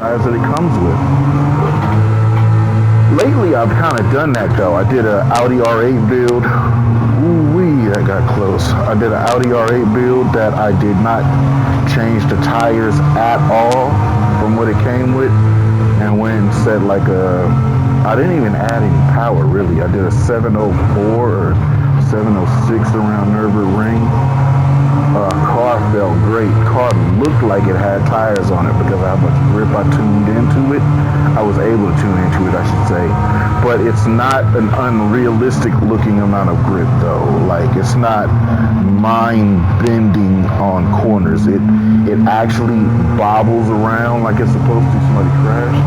Tires that it comes with. Lately, I've kind of done that though. I did an Audi R8 build. Ooh-wee, that got close. I did an Audi R8 build that I did not change the tires at all from what it came with, and went and set like a, I didn't even add any power really. I did a 704 or 706 around Nürburgring. Car felt great. Car looked like it had tires on it because of how much grip I tuned into it. I was able to tune into it, I should say. But it's not an unrealistic looking amount of grip though. Like, it's not mind bending on corners. It actually bobbles around like it's supposed to. Somebody crashed.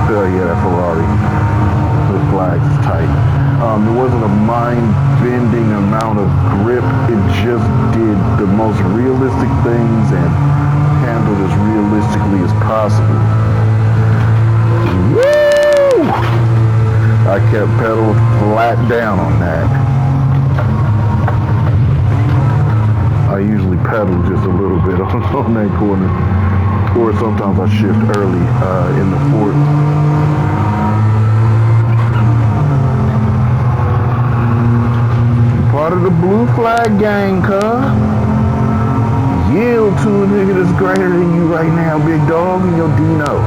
Yeah, that Ferrari. The flag's tight. It wasn't a mind-bending amount of grip. It just did the most realistic things and handled as realistically as possible. Woo! I kept pedal flat down on that. I usually pedal just a little bit on that corner, or sometimes I shift early in the fort. Part of the blue flag gang, cuz. Yield to a nigga that's greater than you right now, big dog, and your Dino.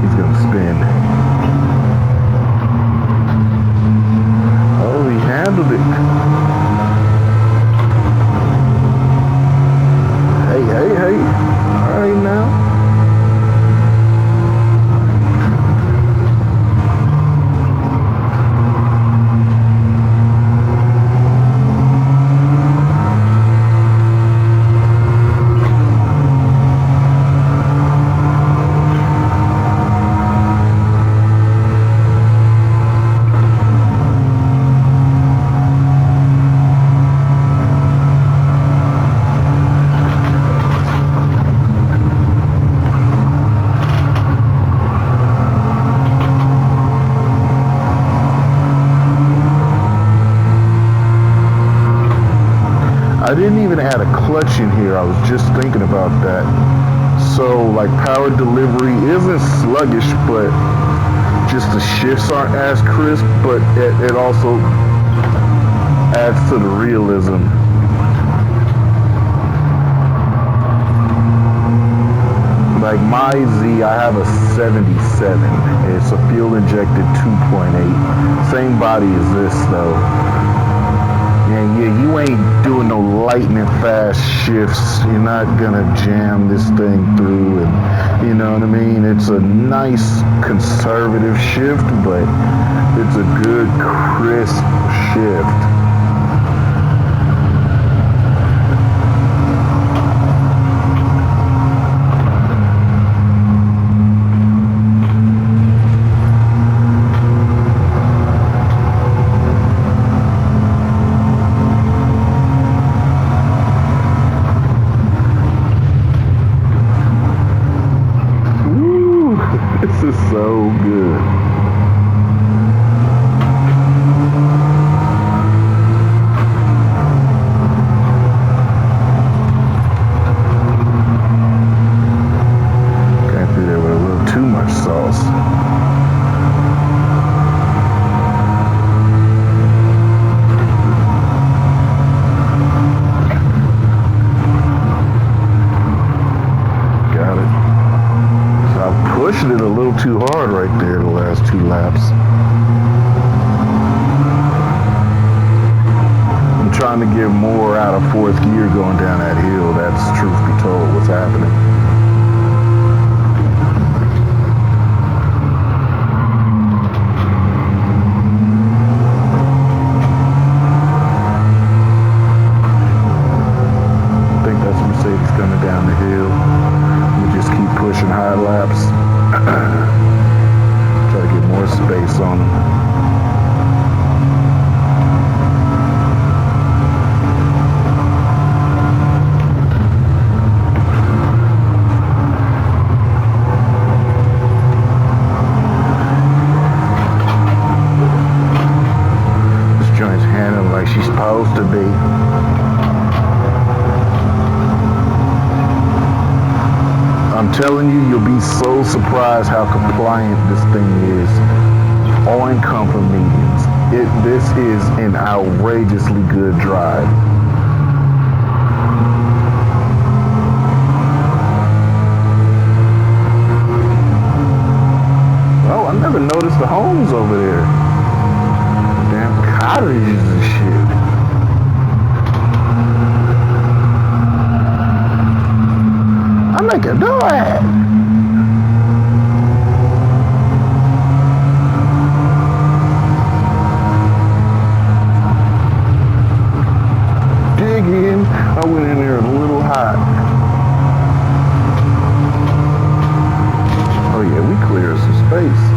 He's gonna spin. Oh, he handled it. Hey. Right now. I didn't even add a clutch in here. I was just thinking about that. So like power delivery isn't sluggish, but just the shifts aren't as crisp, but it also adds to the realism. Like my Z, I have a 77. It's a fuel injected 2.8. Same body as this though. Yeah, you ain't doing no lightning fast shifts. You're not gonna jam this thing through, and you know what I mean? It's a nice conservative shift, but it's a good crisp shift. This is so good. Can't do that with a little too much sauce. Got it. Pushing it a little too hard right there the last 2 laps. I'm trying to get more out of 4th gear going down that hill. That's, truth be told, what's happening. I think that's Mercedes coming down the hill. We just keep pushing high laps. Try to get more space on them. like she's supposed to be. I'm telling you, you'll be so surprised how compliant this thing is on comfort mediums. This is an outrageously good drive. Oh, I never noticed the homes over there. Damn cottages and shit. I'm like, do it. Dig in. I went in there a little hot. Oh yeah, we cleared some space.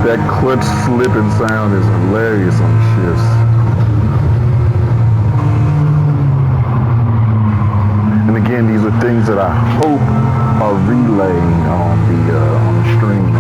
That clutch slipping sound is hilarious on shifts. And again, these are things that I hope are relaying on the stream.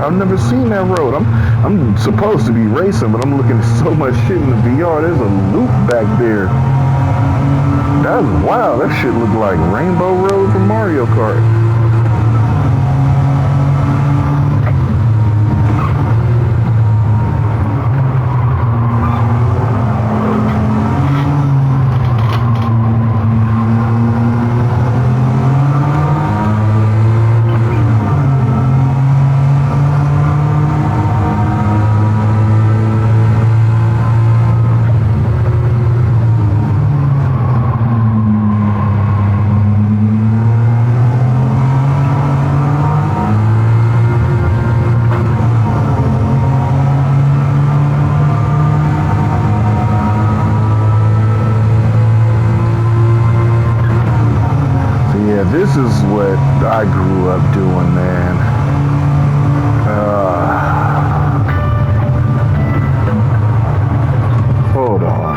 I've never seen that road. I'm supposed to be racing, but I'm looking at so much shit in the VR. There's a loop back there. That's wow. That shit looked like Rainbow Road from Mario Kart. This is what I grew up doing, man. Hold on.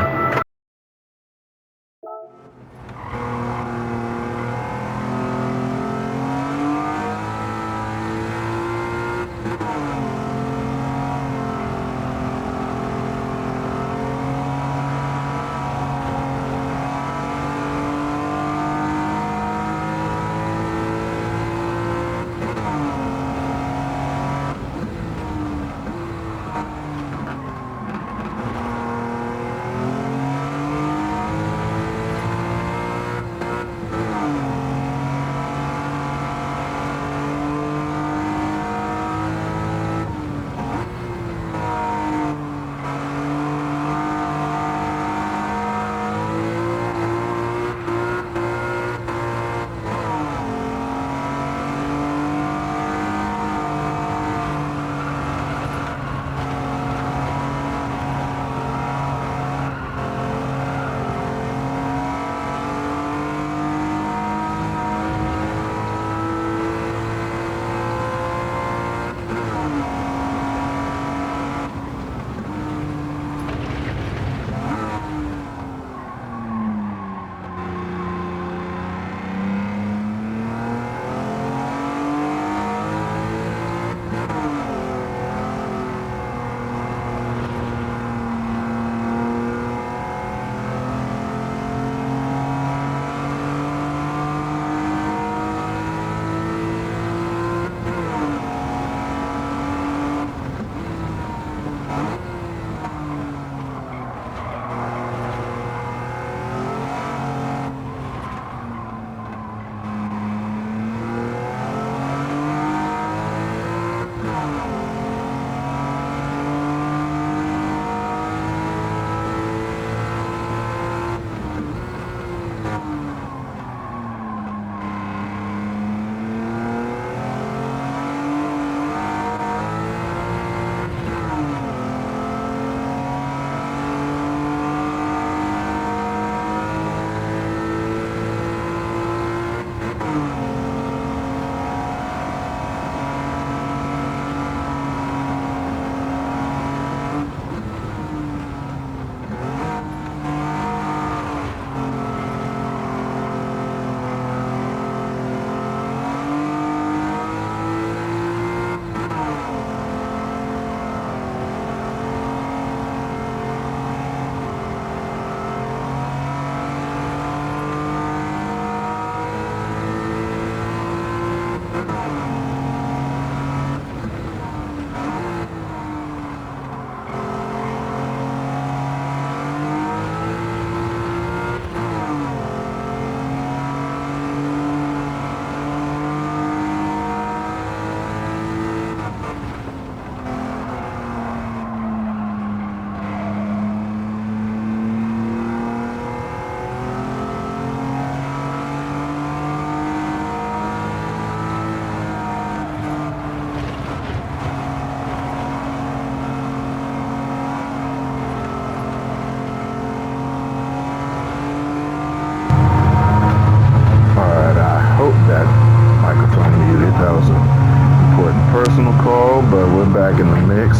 back in the mix.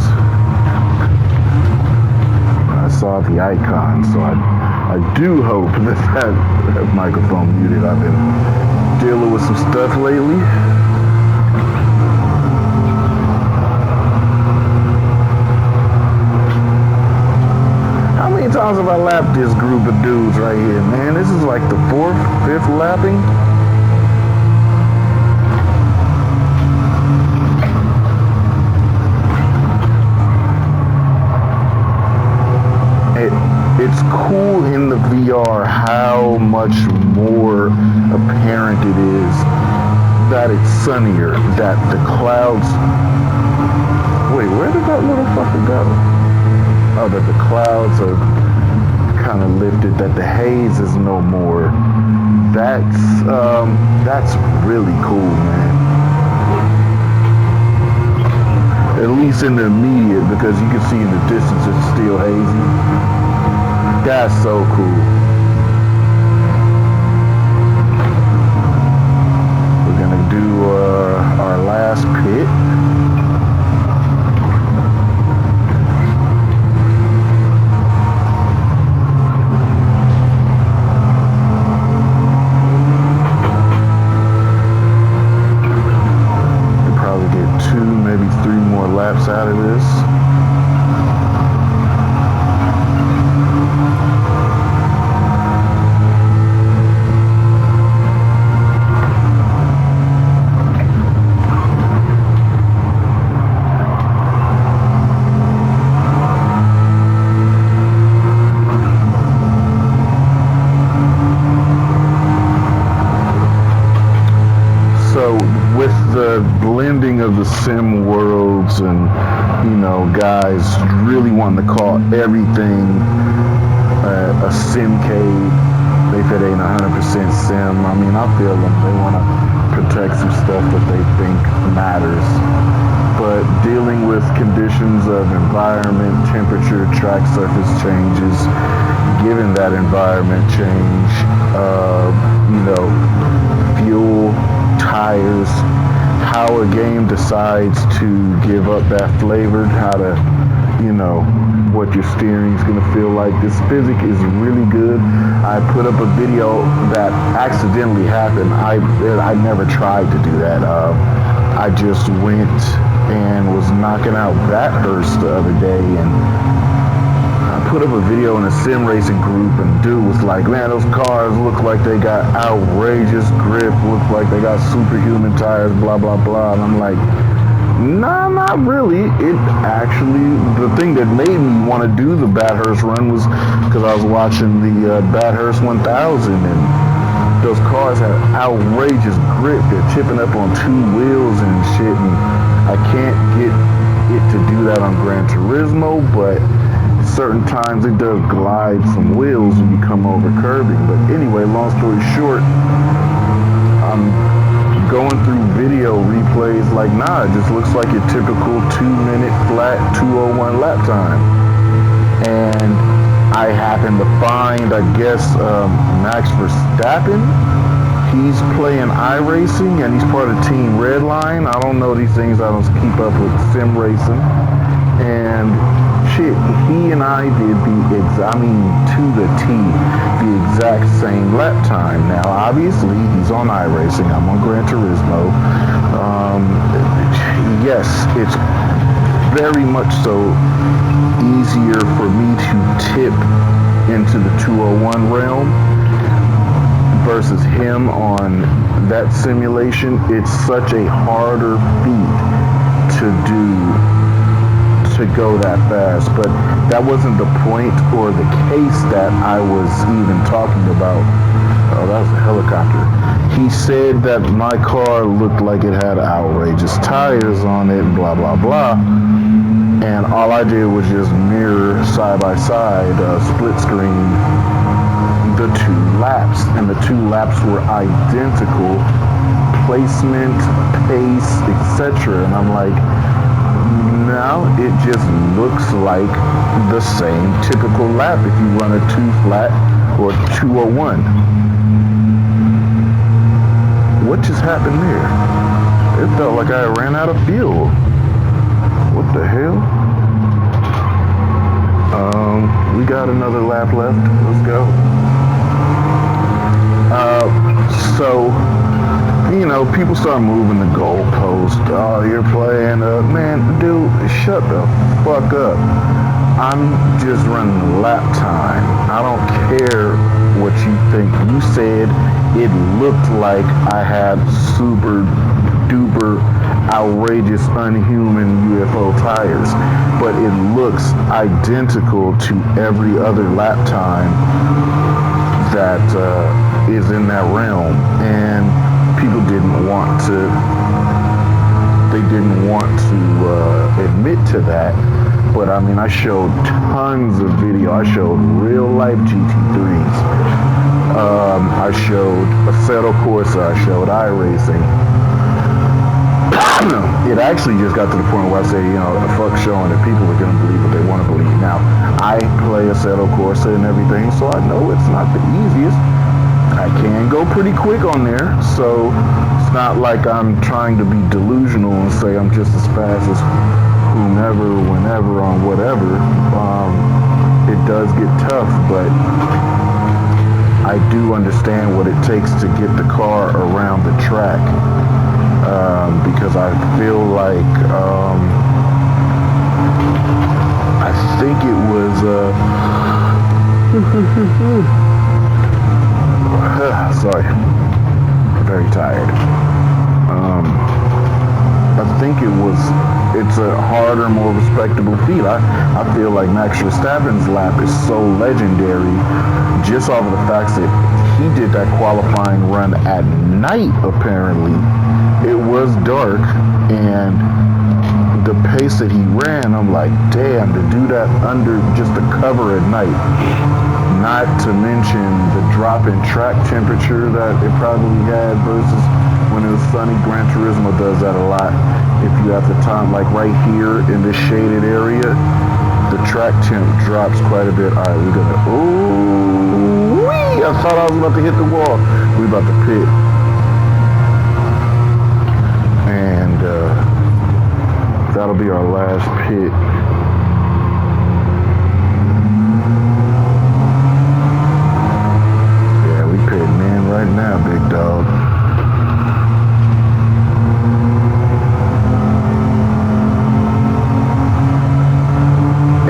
I saw the icon, so I do hope that microphone muted. I've been dealing with some stuff lately. How many times have I lapped this group of dudes right here, man? This is like the 4th, 5th lapping. It's cool in the VR how much more apparent it is that it's sunnier, that the clouds... Wait, where did that little fucker go? Oh, that the clouds are kind of lifted, that the haze is no more. That's really cool, man. At least in the immediate, because you can see in the distance it's still hazy. That's so cool. We're gonna do our last pit. We'll probably get 2, maybe 3 more laps out of this. With the blending of the sim worlds and, you know, guys really wanting to call everything a simcade, if it ain't 100% sim, I mean, I feel them. They want to protect some stuff that they think matters. But dealing with conditions of environment, temperature, track surface changes, given that environment change, you know, fuel, tires, how a game decides to give up that flavor, how to, you know, what your steering is going to feel like. This physics is really good. I put up a video that accidentally happened. I never tried to do that. I just went and was knocking out Bathurst the other day, and put up a video in a sim racing group, and dude was like, man, those cars look like they got outrageous grip, look like they got superhuman tires, blah, blah, blah. And I'm like, nah, not really. It actually, the thing that made me want to do the Bathurst run was because I was watching the Bathurst 1000, and those cars have outrageous grip. They're tipping up on 2 wheels and shit, and I can't get it to do that on Gran Turismo, but certain times it does glide some wheels when you come over curbing. But anyway, long story short, I'm going through video replays like, nah, it just looks like your typical 2-minute flat 201 lap time. And I happen to find, I guess, Max Verstappen. He's playing iRacing, and he's part of Team Redline. I don't know these things. I don't keep up with sim racing. And shit, he and I did to the T, the exact same lap time. Now, obviously, he's on iRacing. I'm on Gran Turismo. Yes, it's very much so easier for me to tip into the 201 realm versus him on that simulation. It's such a harder feat to do, to go that fast, but that wasn't the point or the case that I was even talking about. Oh, that was a helicopter. He said that my car looked like it had outrageous tires on it, blah, blah, blah. And all I did was just mirror side by side, split screen, the 2 laps. And the 2 laps were identical. Placement, pace, etc. And I'm like, now it just looks like the same typical lap if you run a 2 flat or 201. What just happened there? It felt like I ran out of fuel. What hell? We got another lap left. Let's go. So, people start moving the goalpost. Oh, you're playing. Man, dude, shut the fuck up. I'm just running lap time. I don't care what you think. You said it looked like I had super duper outrageous unhuman UFO tires, but it looks identical to every other lap time that is in that realm, and people didn't want to admit to that. But I mean, I showed tons of video. I showed real life GT3s. I showed Assetto Corsa. I showed iRacing. It actually just got to the point where I say, fuck showing it. People are going to believe what they want to believe. Now, I play Assetto Corsa and everything, so I know it's not the easiest. I can go pretty quick on there, so it's not like I'm trying to be delusional and say I'm just as fast as whomever, whenever, on whatever. It does get tough, but I do understand what it takes to get the car around the track, because I feel like I think it was sorry, very tired. I think it's a harder, more respectable feat. I feel like Max Verstappen's lap is so legendary just off of the fact that he did that qualifying run at night, apparently. It was dark, and the pace that he ran, I'm like, damn, to do that under just the cover at night. Not to mention the drop in track temperature that it probably had versus when it was sunny. Gran Turismo does that a lot. If you have the time, like right here in this shaded area, the track temp drops quite a bit. All right, we're gonna, ooh, wee! I thought I was about to hit the wall. We're about to pit. And that'll be our last pit. Right now, big dog.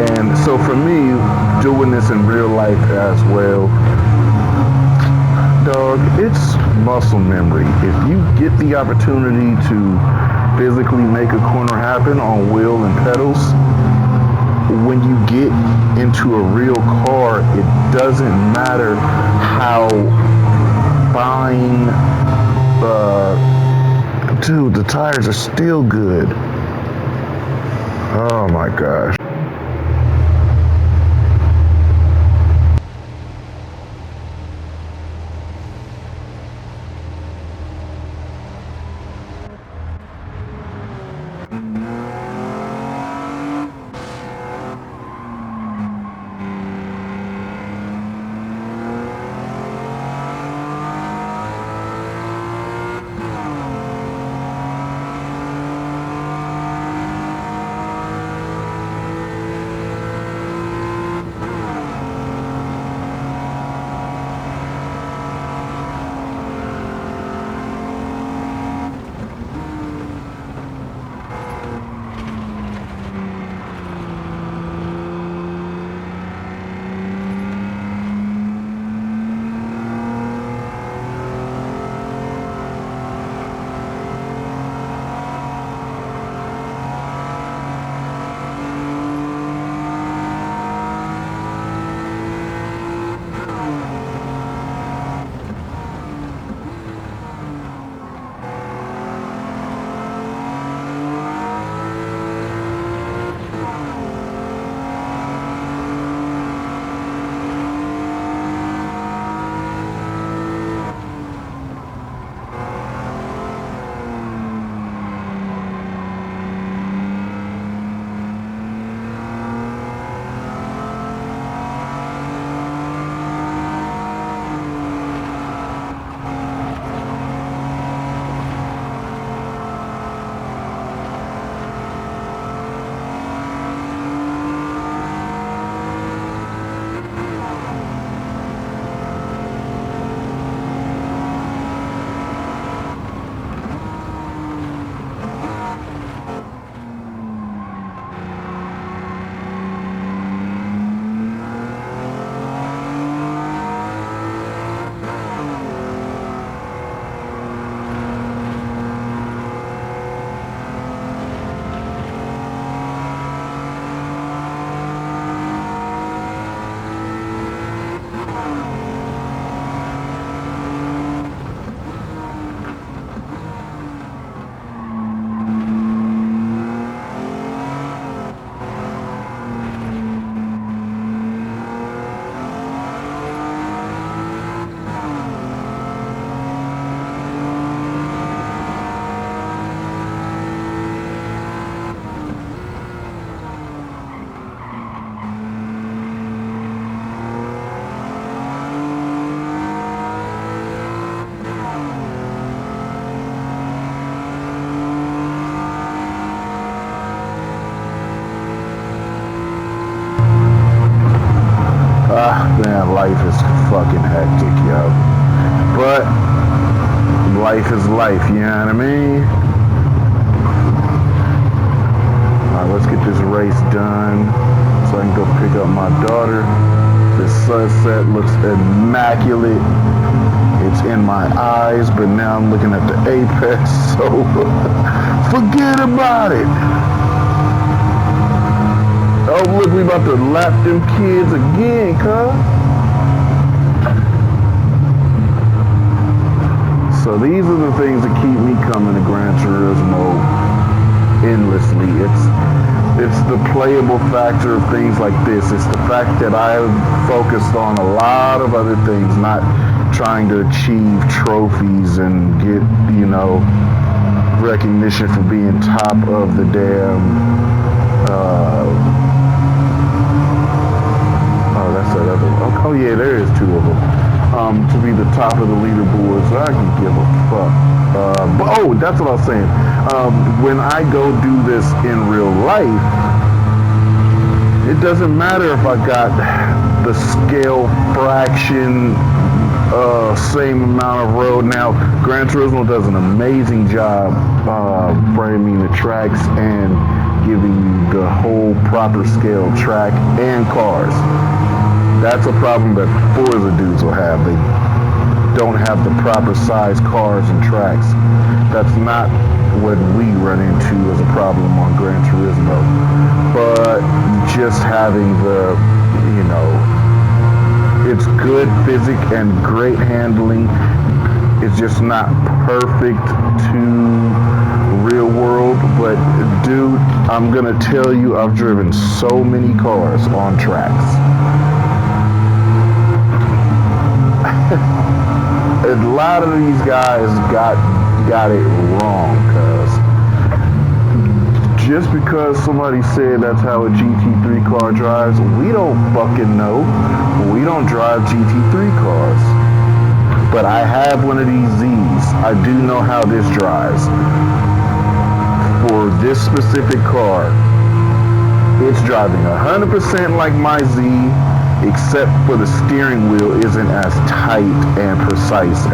And so for me, doing this in real life as well, dog, it's muscle memory. If you get the opportunity to physically make a corner happen on wheel and pedals, when you get into a real car, it doesn't matter how fine, dude, the tires are still good. Oh my gosh. Man, life is fucking hectic, yo. But life is life, you know what I mean? Alright, let's get this race done so I can go pick up my daughter. The sunset looks immaculate. It's in my eyes, but now I'm looking at the apex, so forget about it. Oh, look, we about to lap them kids again, cuz. So these are the things that keep me coming to Gran Turismo endlessly. It's the playable factor of things like this. It's the fact that I have focused on a lot of other things, not trying to achieve trophies and get, recognition for being top of the damn, oh, that's that other one. Oh yeah, there is two of them. To be the top of the leaderboards, I can give a fuck. But, oh, that's what I was saying. When I go do this in real life, it doesn't matter if I got the scale fraction, same amount of road. Now, Gran Turismo does an amazing job framing the tracks and giving you the whole proper scale track and cars. That's a problem that Forza dudes will have. They don't have the proper size cars and tracks. That's not what we run into as a problem on Gran Turismo. But just having the, it's good physics and great handling. It's just not perfect to real world. But dude, I'm gonna tell you, I've driven so many cars on tracks. A lot of these guys got it wrong, cuz just because somebody said that's how a GT3 car drives, we don't fucking know. We don't drive GT3 cars. But I have one of these Zs. I do know how this drives. For this specific car, it's driving 100% like my Z, except for the steering wheel isn't as tight and precise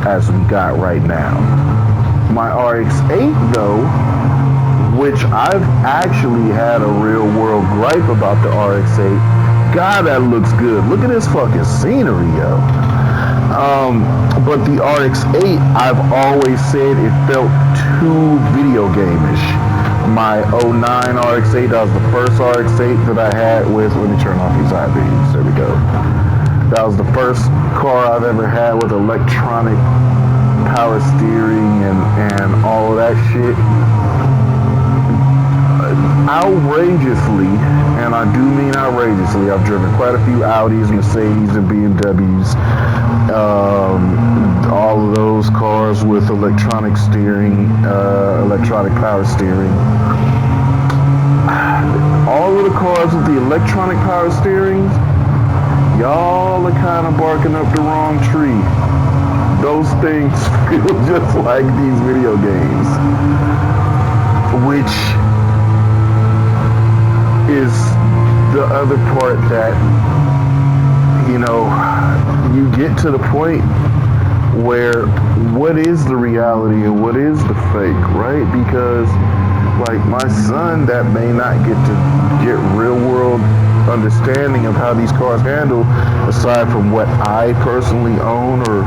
as we got right now. My RX-8 though, which I've actually had a real world gripe about the RX-8, God, that looks good. Look at this fucking scenery, yo. But the RX-8, I've always said it felt too video game-ish. My 09 RX-8, that was the first RX-8 that I had with, let me turn off these high beams, there we go. That was the first car I've ever had with electronic power steering and all of that shit. Outrageously, and I do mean outrageously, I've driven quite a few Audis, Mercedes, and BMWs. All of those cars with electronic steering, electronic power steering. All of the cars with the electronic power steering, y'all are kind of barking up the wrong tree. Those things feel just like these video games, which is the other part that, you get to the point where what is the reality and what is the fake, right? Because like my son that may not get real world understanding of how these cars handle, aside from what I personally own or,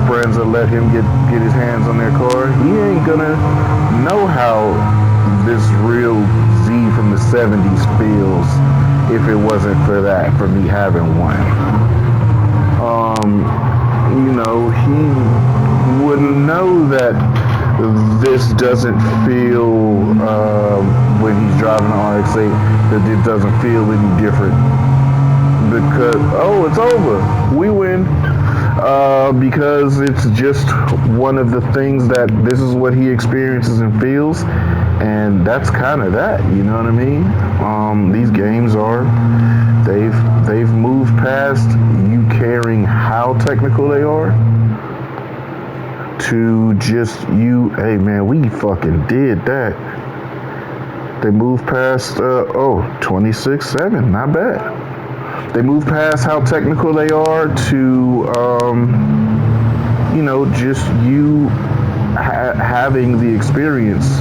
friends that let him get his hands on their car, he ain't gonna know how this real Z from the 70s feels if it wasn't for me having one. He wouldn't know that this doesn't feel, when he's driving an RX-8, that it doesn't feel any different. Because, oh, it's over. We win. Because it's just one of the things that this is what he experiences and feels. And that's kind of that, you know what I mean? These games they've moved past you caring how technical they are to just hey man, we fucking did that. They moved past, 26-7, not bad. They move past how technical they are to, just you having the experience